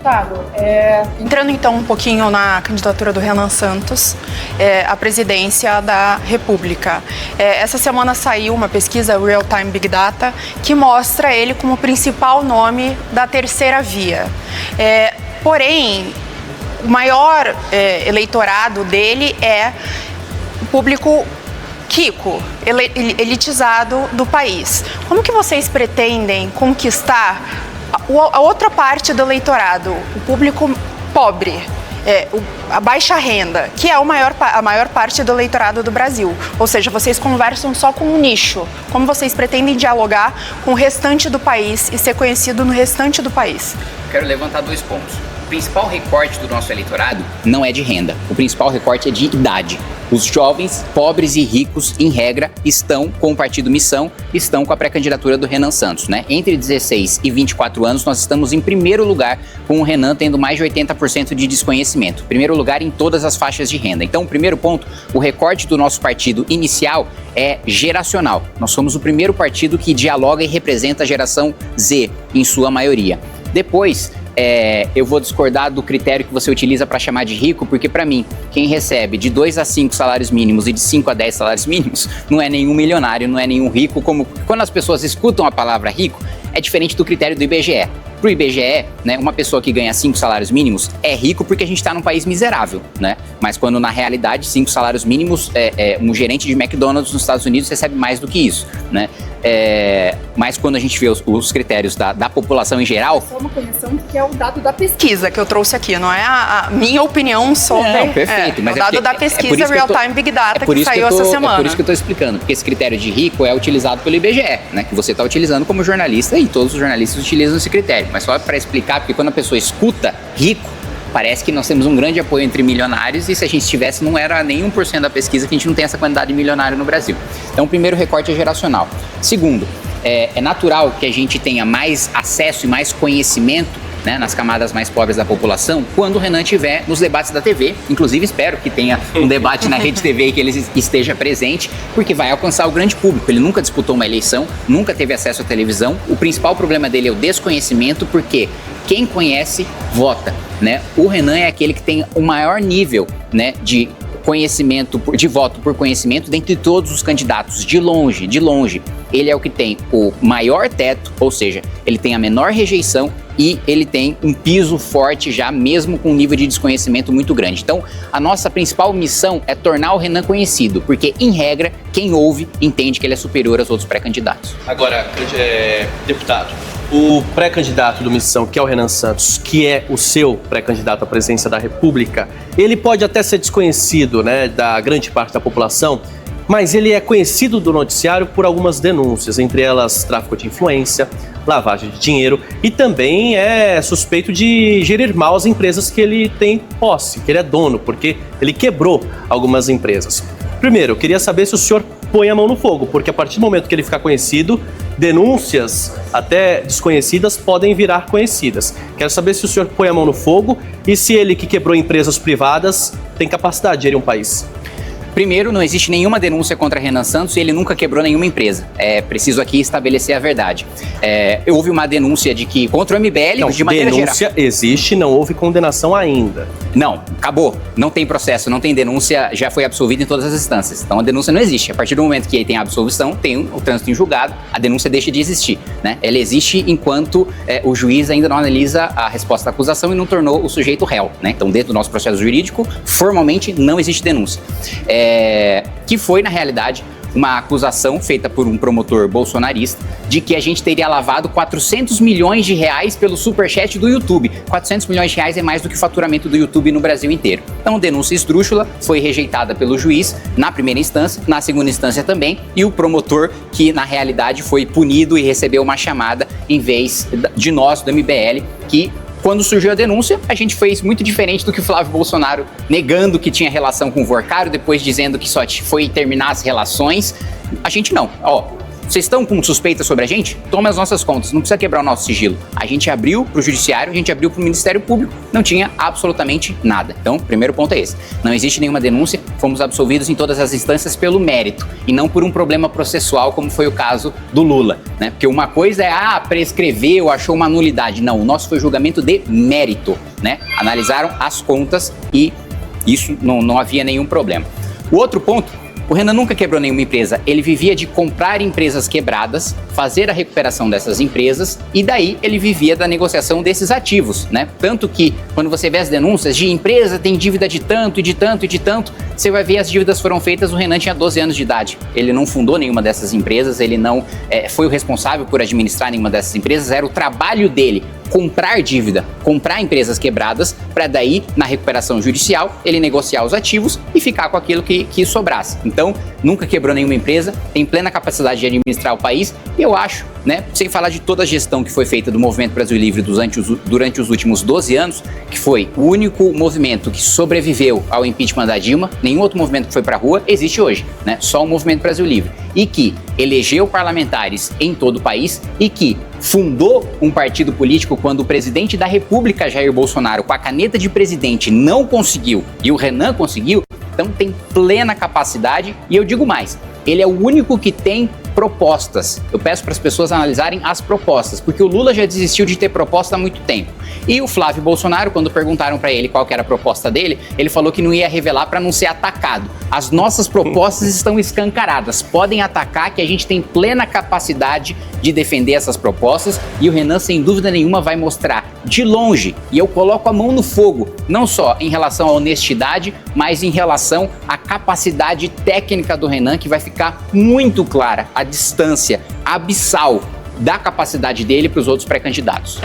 Deputado, entrando então um pouquinho na candidatura do Renan Santos à presidência da República. Essa semana saiu uma pesquisa Real Time Big Data que mostra ele como o principal nome da terceira via. Porém, o maior eleitorado dele é o público rico, elitizado do país. Como que vocês pretendem conquistar a outra parte do eleitorado, o público pobre, a baixa renda, que é a maior parte do eleitorado do Brasil? Ou seja, vocês conversam só com um nicho. Como vocês pretendem dialogar com o restante do país e ser conhecido no restante do país? Quero levantar 2 pontos. O principal recorte do nosso eleitorado não é de renda. O principal recorte é de idade. Os jovens, pobres e ricos, em regra, estão com o Partido Missão, estão com a pré-candidatura do Renan Santos, né? Entre 16 e 24 anos, nós estamos em primeiro lugar, com o Renan tendo mais de 80% de desconhecimento. Primeiro lugar em todas as faixas de renda. Então, o primeiro ponto, o recorte do nosso partido inicial é geracional. Nós somos o primeiro partido que dialoga e representa a geração Z, em sua maioria. Depois, eu vou discordar do critério que você utiliza para chamar de rico, porque para mim, quem recebe de 2 a 5 salários mínimos e de 5 a 10 salários mínimos não é nenhum milionário, não é nenhum rico. Como quando as pessoas escutam a palavra rico, é diferente do critério do IBGE. Para o IBGE, né, uma pessoa que ganha 5 salários mínimos é rico porque a gente está num país miserável, né? Mas quando na realidade 5 salários mínimos, um gerente de McDonald's nos Estados Unidos recebe mais do que isso, né? Mas quando a gente vê os critérios da população em geral... Só uma correção, que é o dado da pesquisa que eu trouxe aqui, não é a minha opinião sobre... Não, perfeito. Mas o dado da pesquisa Real Time Big Data que saiu essa semana. É por isso que eu estou explicando, porque esse critério de rico é utilizado pelo IBGE, né? Que você está utilizando como jornalista e todos os jornalistas utilizam esse critério. Mas só para explicar, porque quando a pessoa escuta rico, parece que nós temos um grande apoio entre milionários e se a gente tivesse, não era nem 1% da pesquisa, que a gente não tem essa quantidade de milionário no Brasil. Então, o primeiro recorte é geracional. Segundo, é natural que a gente tenha mais acesso e mais conhecimento, né, nas camadas mais pobres da população, quando o Renan estiver nos debates da TV. Inclusive, espero que tenha um debate na Rede TV e que ele esteja presente, porque vai alcançar o grande público. Ele nunca disputou uma eleição, nunca teve acesso à televisão. O principal problema dele é o desconhecimento, porque quem conhece, vota, né? O Renan é aquele que tem o maior nível, né, de conhecimento, de voto por conhecimento dentre todos os candidatos, de longe. Ele é o que tem o maior teto, ou seja, ele tem a menor rejeição e ele tem um piso forte já, mesmo com um nível de desconhecimento muito grande. Então, a nossa principal missão é tornar o Renan conhecido, porque, em regra, quem ouve entende que ele é superior aos outros pré-candidatos. Agora, deputado, o pré-candidato do Missão, que é o Renan Santos, que é o seu pré-candidato à presidência da República, ele pode até ser desconhecido, né, da grande parte da população, mas ele é conhecido do noticiário por algumas denúncias, entre elas tráfico de influência, lavagem de dinheiro e também é suspeito de gerir mal as empresas que ele tem posse, que ele é dono, porque ele quebrou algumas empresas. Primeiro, eu queria saber se o senhor põe a mão no fogo, porque a partir do momento que ele ficar conhecido, denúncias até desconhecidas podem virar conhecidas. Quero saber se o senhor põe a mão no fogo e se ele que quebrou empresas privadas tem capacidade de gerir um país. Primeiro, não existe nenhuma denúncia contra Renan Santos e ele nunca quebrou nenhuma empresa. É preciso aqui estabelecer a verdade. Houve uma denúncia de que contra o MBL, não, de maneira geral. Denúncia existe, não houve condenação ainda. Não, acabou. Não tem processo, não tem denúncia, já foi absolvido em todas as instâncias. Então a denúncia não existe. A partir do momento que ele tem a absolvição, tem o trânsito em julgado, a denúncia deixa de existir, né? Ela existe enquanto o juiz ainda não analisa a resposta da acusação e não tornou o sujeito réu, né? Então, dentro do nosso processo jurídico, formalmente não existe denúncia. Que foi, na realidade, uma acusação feita por um promotor bolsonarista de que a gente teria lavado 400 milhões de reais pelo superchat do YouTube. 400 milhões de reais é mais do que o faturamento do YouTube no Brasil inteiro. Então, denúncia esdrúxula, foi rejeitada pelo juiz na primeira instância, na segunda instância também, e o promotor, que na realidade foi punido e recebeu uma chamada em vez de nós, do MBL, que... Quando surgiu a denúncia, a gente fez muito diferente do que o Flávio Bolsonaro, negando que tinha relação com o Vorcário, depois dizendo que só foi terminar as relações. A gente não. vocês estão com suspeita sobre a gente? Toma as nossas contas, não precisa quebrar o nosso sigilo. A gente abriu para o Judiciário, a gente abriu para o Ministério Público, não tinha absolutamente nada. Então, o primeiro ponto é esse. Não existe nenhuma denúncia, fomos absolvidos em todas as instâncias pelo mérito e não por um problema processual, como foi o caso do Lula, né? Porque uma coisa é, prescreveu, achou uma nulidade. Não, o nosso foi julgamento de mérito, né? Analisaram as contas e isso não havia nenhum problema. O outro ponto, o Renan nunca quebrou nenhuma empresa, ele vivia de comprar empresas quebradas, fazer a recuperação dessas empresas e daí ele vivia da negociação desses ativos, né? Tanto que quando você vê as denúncias de empresa tem dívida de tanto e de tanto e de tanto, você vai ver as dívidas foram feitas, o Renan tinha 12 anos de idade. Ele não fundou nenhuma dessas empresas, ele não foi o responsável por administrar nenhuma dessas empresas, era o trabalho dele comprar dívida, comprar empresas quebradas, para daí, na recuperação judicial, ele negociar os ativos e ficar com aquilo que sobrasse. Então, nunca quebrou nenhuma empresa, tem plena capacidade de administrar o país e eu acho, né, sem falar de toda a gestão que foi feita do Movimento Brasil Livre durante os últimos 12 anos, que foi o único movimento que sobreviveu ao impeachment da Dilma, nenhum outro movimento que foi para a rua existe hoje, né? Só o Movimento Brasil Livre. E que elegeu parlamentares em todo o país e que fundou um partido político quando o presidente da República, Jair Bolsonaro, com a caneta de presidente não conseguiu e o Renan conseguiu, então tem plena capacidade e eu digo mais, ele é o único que tem propostas. Eu peço para as pessoas analisarem as propostas, porque o Lula já desistiu de ter proposta há muito tempo. E o Flávio Bolsonaro, quando perguntaram para ele qual que era a proposta dele, ele falou que não ia revelar para não ser atacado. As nossas propostas estão escancaradas. Podem atacar que a gente tem plena capacidade de defender essas propostas e o Renan, sem dúvida nenhuma, vai mostrar de longe, e eu coloco a mão no fogo, não só em relação à honestidade, mas em relação à capacidade técnica do Renan, que vai ficar muito clara a distância abissal da capacidade dele para os outros pré-candidatos.